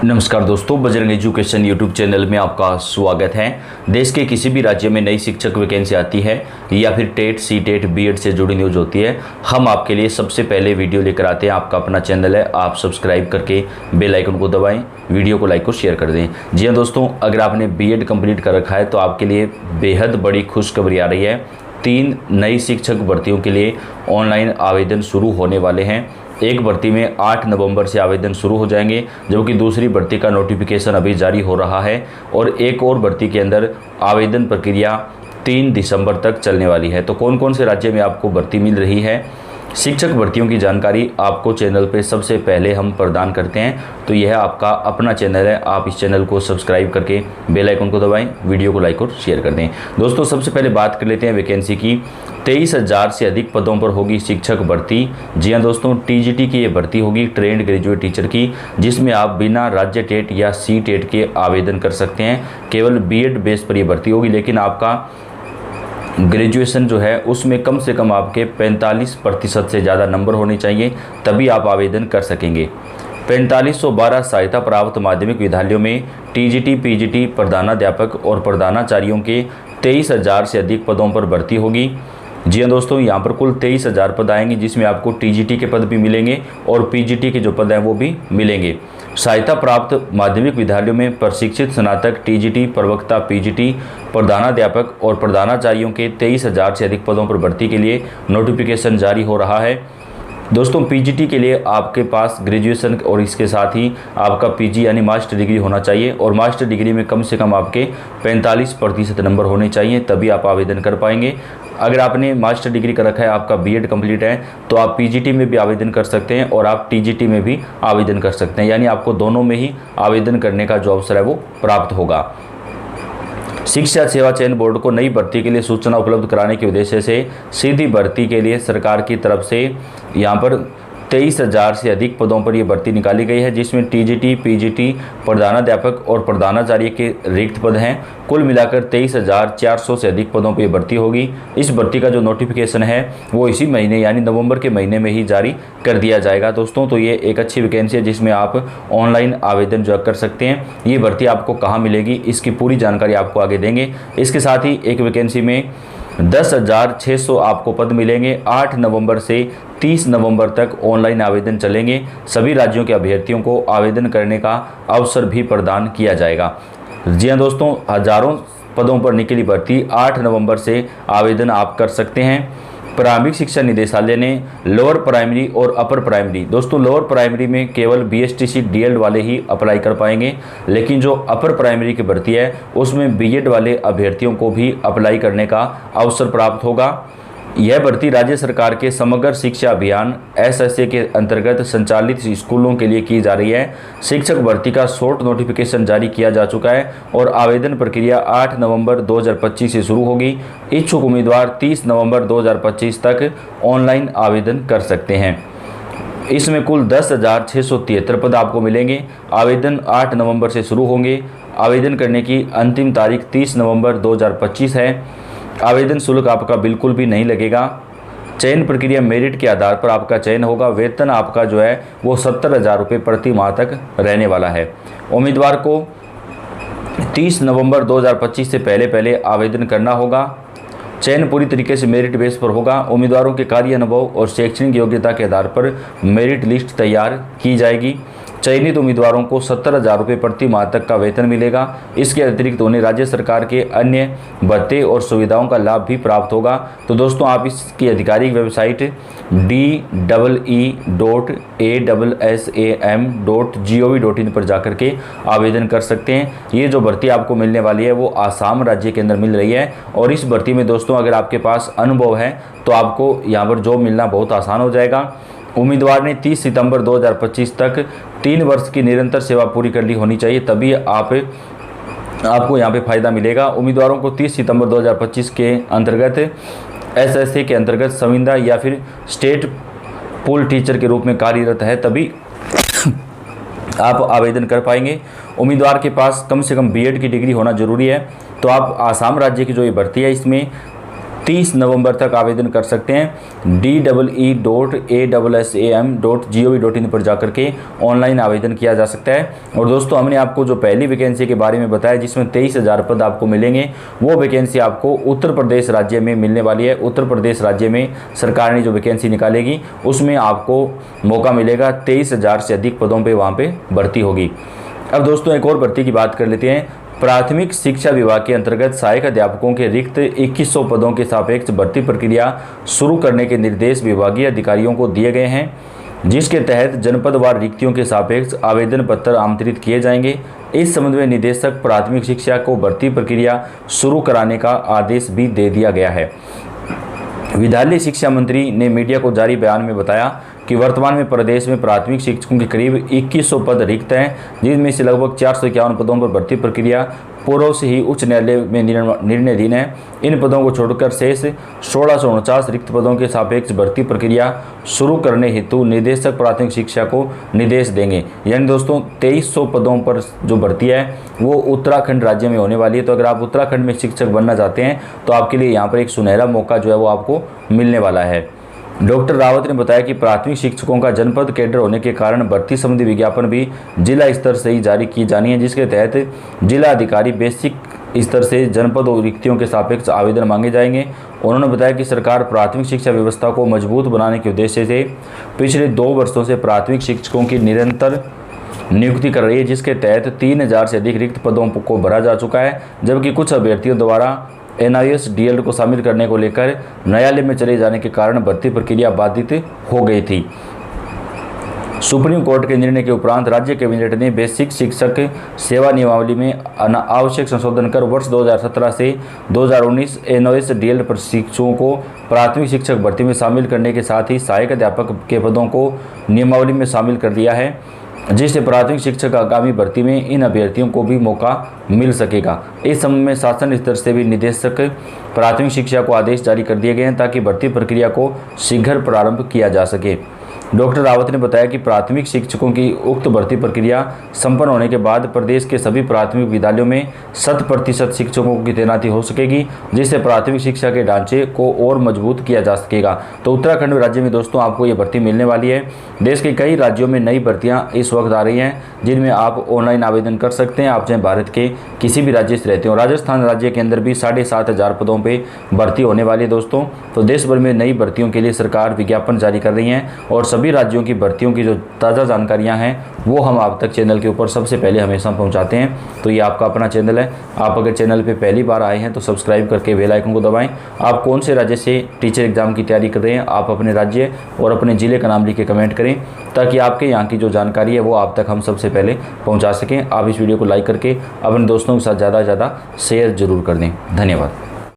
नमस्कार दोस्तों, Bajrang education YouTube channel में आपका स्वागत है। देश के किसी भी राज्य में नई शिक्षक वैकेंसी आती है या फिर टेट, सी टेट, बीएड से जुड़ी न्यूज़ होती है, हम आपके लिए सबसे पहले वीडियो लेकर आते हैं। आपका अपना चैनल है, आप सब्सक्राइब करके बेल आइकन को दबाएं, वीडियो को लाइक और शेयर कर दें। जी हाँ दोस्तों, अगर आपने बीएड कंप्लीट कर रखा है तो आपके लिए बेहद बड़ी खुशखबरी आ रही है। 3 नई शिक्षक भर्तियों के लिए ऑनलाइन आवेदन शुरू होने वाले हैं। एक भर्ती में 8 नवंबर से आवेदन शुरू हो जाएंगे, जबकि दूसरी भर्ती का नोटिफिकेशन अभी जारी हो रहा है और एक और भर्ती के अंदर आवेदन प्रक्रिया 3 दिसंबर तक चलने वाली है। तो कौन कौन से राज्य में आपको भर्ती मिल रही है, शिक्षक भर्तियों की जानकारी आपको चैनल पे सबसे पहले हम प्रदान करते हैं। तो यह आपका अपना चैनल है, आप इस चैनल को सब्सक्राइब करके बेल आइकन को दबाएं, वीडियो को लाइक और शेयर कर दें। दोस्तों, सबसे पहले बात कर लेते हैं वैकेंसी की। 23,000 से अधिक पदों पर होगी शिक्षक भर्ती। जी हाँ दोस्तों, टीजीटी की ये भर्ती होगी, ट्रेंड ग्रेजुएट टीचर की, जिसमें आप बिना राज्य टेट या सी टेट के आवेदन कर सकते हैं। केवल बीएड बेस पर यह भर्ती होगी, लेकिन आपका ग्रेजुएशन जो है उसमें कम से कम आपके 45% से ज़्यादा नंबर होने चाहिए, तभी आप आवेदन कर सकेंगे। 4512 सहायता प्राप्त माध्यमिक विद्यालयों में टीजीटी, पीजीटी, प्रधानाध्यापक और प्रधानाचार्यों के 23,000 से अधिक पदों पर भर्ती होगी। जी हाँ दोस्तों, यहाँ पर कुल 23,000 पद आएंगे, जिसमें आपको टीजीटी के पद भी मिलेंगे और पीजीटी के जो पद हैं वो भी मिलेंगे। सहायता प्राप्त माध्यमिक विद्यालयों में प्रशिक्षित स्नातक, टीजीटी, प्रवक्ता, पीजीटी, प्रधानाध्यापक और प्रधानाचार्यों के 23,000 से अधिक पदों पर भर्ती के लिए नोटिफिकेशन जारी हो रहा है। दोस्तों, पीजीटी के लिए आपके पास ग्रेजुएशन और इसके साथ ही आपका पीजी यानी मास्टर डिग्री होना चाहिए और मास्टर डिग्री में कम से कम आपके 45% नंबर होने चाहिए, तभी आप आवेदन कर पाएंगे। अगर आपने मास्टर डिग्री कर रखा है, आपका बीएड कंप्लीट है, तो आप पीजीटी में भी आवेदन कर सकते हैं और आप टीजीटी में भी आवेदन कर सकते हैं, यानी आपको दोनों में ही आवेदन करने का जो अवसर है वो प्राप्त होगा। शिक्षा सेवा चयन बोर्ड को नई भर्ती के लिए सूचना उपलब्ध कराने के उद्देश्य से सीधी भर्ती के लिए सरकार की तरफ से यहाँ पर 23,000 से अधिक पदों पर यह भर्ती निकाली गई है, जिसमें टीजीटी, पीजीटी, प्रधानाध्यापक और प्रधानाचार्य के रिक्त पद हैं। कुल मिलाकर 23,400 से अधिक पदों पर यह भर्ती होगी। इस भर्ती का जो नोटिफिकेशन है वो इसी महीने यानी नवंबर के महीने में ही जारी कर दिया जाएगा। दोस्तों, तो ये एक अच्छी वैकेंसी है जिसमें आप ऑनलाइन आवेदन जो कर सकते हैं। ये भर्ती आपको कहाँ मिलेगी, इसकी पूरी जानकारी आपको आगे देंगे। इसके साथ ही एक वैकेंसी में 10,600 आपको पद मिलेंगे। 8 नवंबर से 30 नवंबर तक ऑनलाइन आवेदन चलेंगे। सभी राज्यों के अभ्यर्थियों को आवेदन करने का अवसर भी प्रदान किया जाएगा। जी हाँ दोस्तों, हजारों पदों पर निकली भर्ती 8 नवंबर से आवेदन आप कर सकते हैं। प्रारंभिक शिक्षा निदेशालय ने लोअर प्राइमरी और अपर प्राइमरी, दोस्तों लोअर प्राइमरी में केवल बीएसटीसी डीएड वाले ही अप्लाई कर पाएंगे, लेकिन जो अपर प्राइमरी की भर्ती है उसमें बीएड वाले अभ्यर्थियों को भी अप्लाई करने का अवसर प्राप्त होगा। यह भर्ती राज्य सरकार के समग्र शिक्षा अभियान एसएसए के अंतर्गत संचालित स्कूलों के लिए की जा रही है। शिक्षक भर्ती का शॉर्ट नोटिफिकेशन जारी किया जा चुका है और आवेदन प्रक्रिया 8 नवंबर 2025 से शुरू होगी। इच्छुक उम्मीदवार 30 नवंबर 2025 तक ऑनलाइन आवेदन कर सकते हैं। इसमें कुल 10,673 पद आपको मिलेंगे। आवेदन 8 नवंबर से शुरू होंगे। आवेदन करने की अंतिम तारीख 30 नवंबर 2025 है। आवेदन शुल्क आपका बिल्कुल भी नहीं लगेगा। चयन प्रक्रिया मेरिट के आधार पर आपका चयन होगा। वेतन आपका जो है वो 70,000 रुपये प्रति माह तक रहने वाला है। उम्मीदवार को 30 नवंबर 2025 से पहले आवेदन करना होगा। चयन पूरी तरीके से मेरिट बेस पर होगा। उम्मीदवारों के कार्य अनुभव और शैक्षणिक योग्यता के आधार पर मेरिट लिस्ट तैयार की जाएगी। चयनित उम्मीदवारों को 70,000 रुपये प्रति माह तक का वेतन मिलेगा। इसके अतिरिक्त उन्हें राज्य सरकार के अन्य भत्ते और सुविधाओं का लाभ भी प्राप्त होगा। तो दोस्तों, आप इसकी आधिकारिक वेबसाइट DEE.ASSAM.gov.in पर जाकर के आवेदन कर सकते हैं। ये जो भर्ती आपको मिलने वाली है वो आसाम राज्य के अंदर मिल रही है और इस भर्ती में दोस्तों अगर आपके पास अनुभव है तो आपको यहाँ पर जॉब मिलना बहुत आसान हो जाएगा। उम्मीदवार ने 30 सितंबर 2025 तक 3 वर्ष की निरंतर सेवा पूरी कर ली होनी चाहिए, तभी आपको यहाँ पे फ़ायदा मिलेगा। उम्मीदवारों को 30 सितंबर 2025 के अंतर्गत एसएसए के अंतर्गत संविदा या फिर स्टेट पूल टीचर के रूप में कार्यरत है, तभी आप आवेदन कर पाएंगे। उम्मीदवार के पास कम से कम बीएड की डिग्री होना जरूरी है। तो आप आसाम राज्य की जो ये भर्ती है इसमें 30 नवंबर तक आवेदन कर सकते हैं। DEE.ASSAM.gov.in पर जाकर के ऑनलाइन आवेदन किया जा सकता है। और दोस्तों हमने आपको जो पहली वैकेंसी के बारे में बताया जिसमें 23,000 पद आपको मिलेंगे, वो वैकेंसी आपको उत्तर प्रदेश राज्य में मिलने वाली है। उत्तर प्रदेश राज्य में सरकार ने जो वैकेंसी निकालेगी उसमें आपको मौका मिलेगा, 23,000 से अधिक पदों पर वहाँ पर भर्ती होगी। अब दोस्तों एक और भर्ती की बात कर लेते हैं। प्राथमिक शिक्षा विभाग के अंतर्गत सहायक अध्यापकों के रिक्त 2100 पदों के सापेक्ष भर्ती प्रक्रिया शुरू करने के निर्देश विभागीय अधिकारियों को दिए गए हैं, जिसके तहत जनपदवार रिक्तियों के सापेक्ष आवेदन पत्र आमंत्रित किए जाएंगे। इस संबंध में निदेशक प्राथमिक शिक्षा को भर्ती प्रक्रिया शुरू कराने का आदेश भी दे दिया गया है। विद्यालय शिक्षा मंत्री ने मीडिया को जारी बयान में बताया कि वर्तमान में प्रदेश में प्राथमिक शिक्षकों के करीब 2100 पद रिक्त हैं, जिनमें से लगभग 451 पदों पर भर्ती प्रक्रिया पूर्व से ही उच्च न्यायालय में निर्णयधीन है। इन पदों को छोड़कर शेष 1649 रिक्त पदों के सापेक्ष भर्ती प्रक्रिया शुरू करने हेतु निदेशक प्राथमिक शिक्षा को निर्देश देंगे। यानी दोस्तों 2300 पदों पर जो भर्ती है वो उत्तराखंड राज्य में होने वाली है। तो अगर आप उत्तराखंड में शिक्षक बनना चाहते हैं तो आपके लिए यहाँ पर एक सुनहरा मौका जो है वो आपको मिलने वाला है। डॉक्टर रावत ने बताया कि प्राथमिक शिक्षकों का जनपद कैडर होने के कारण भर्ती संबंधी विज्ञापन भी जिला स्तर से ही जारी की जानी है, जिसके तहत जिला अधिकारी बेसिक स्तर से जनपद और रिक्तियों के सापेक्ष आवेदन मांगे जाएंगे। उन्होंने बताया कि सरकार प्राथमिक शिक्षा व्यवस्था को मजबूत बनाने के उद्देश्य से पिछले 2 वर्षों से प्राथमिक शिक्षकों की निरंतर नियुक्ति कर रही है, जिसके तहत 3000 से अधिक रिक्त पदों को भरा जा चुका है, जबकि कुछ अभ्यर्थियों द्वारा NIS DL को शामिल करने को लेकर न्यायालय में चले जाने के कारण भर्ती प्रक्रिया बाधित हो गई थी। सुप्रीम कोर्ट के निर्णय के उपरांत राज्य कैबिनेट ने बेसिक शिक्षक सेवा नियमावली में आवश्यक संशोधन कर वर्ष 2017 से 2019 NIS DL प्रशिक्षुओं को प्राथमिक शिक्षक भर्ती में शामिल करने के साथ ही सहायक अध्यापक के पदों को नियमावली में शामिल कर दिया है, जिससे प्राथमिक शिक्षक आगामी भर्ती में इन अभ्यर्थियों को भी मौका मिल सकेगा। इस संबंध में शासन स्तर से भी निदेशक प्राथमिक शिक्षा को आदेश जारी कर दिए गए हैं ताकि भर्ती प्रक्रिया को शीघ्र प्रारंभ किया जा सके। डॉक्टर रावत ने बताया कि प्राथमिक शिक्षकों की उक्त भर्ती प्रक्रिया संपन्न होने के बाद प्रदेश के सभी प्राथमिक विद्यालयों में 100% शिक्षकों की तैनाती हो सकेगी, जिससे प्राथमिक शिक्षा के ढांचे को और मजबूत किया जा सकेगा। तो उत्तराखंड राज्य में दोस्तों आपको ये भर्ती मिलने वाली है। देश के कई राज्यों में नई भर्तियाँ इस वक्त आ रही हैं, जिनमें आप ऑनलाइन आवेदन कर सकते हैं। आप चाहे भारत के किसी भी राज्य से रहते हो। राजस्थान राज्य के अंदर भी 7500 पदों पर भर्ती होने वाली है दोस्तों। तो देश भर में नई भर्तियों के लिए सरकार विज्ञापन जारी कर रही है और सभी राज्यों की भर्तियों की जो ताज़ा जानकारियां हैं वो हम आप तक चैनल के ऊपर सबसे पहले हमेशा पहुंचाते हैं। तो ये आपका अपना चैनल है। आप अगर चैनल पे पहली बार आए हैं तो सब्सक्राइब करके बेल आइकन को दबाएं। आप कौन से राज्य से टीचर एग्जाम की तैयारी कर रहे हैं, आप अपने राज्य और अपने ज़िले का नाम लिख के कमेंट करें, ताकि आपके यहाँ की जो जानकारी है वो आप तक हम सबसे पहले पहुँचा सकें। आप इस वीडियो को लाइक करके अपने दोस्तों के साथ ज़्यादा से ज़्यादा शेयर जरूर कर दें। धन्यवाद।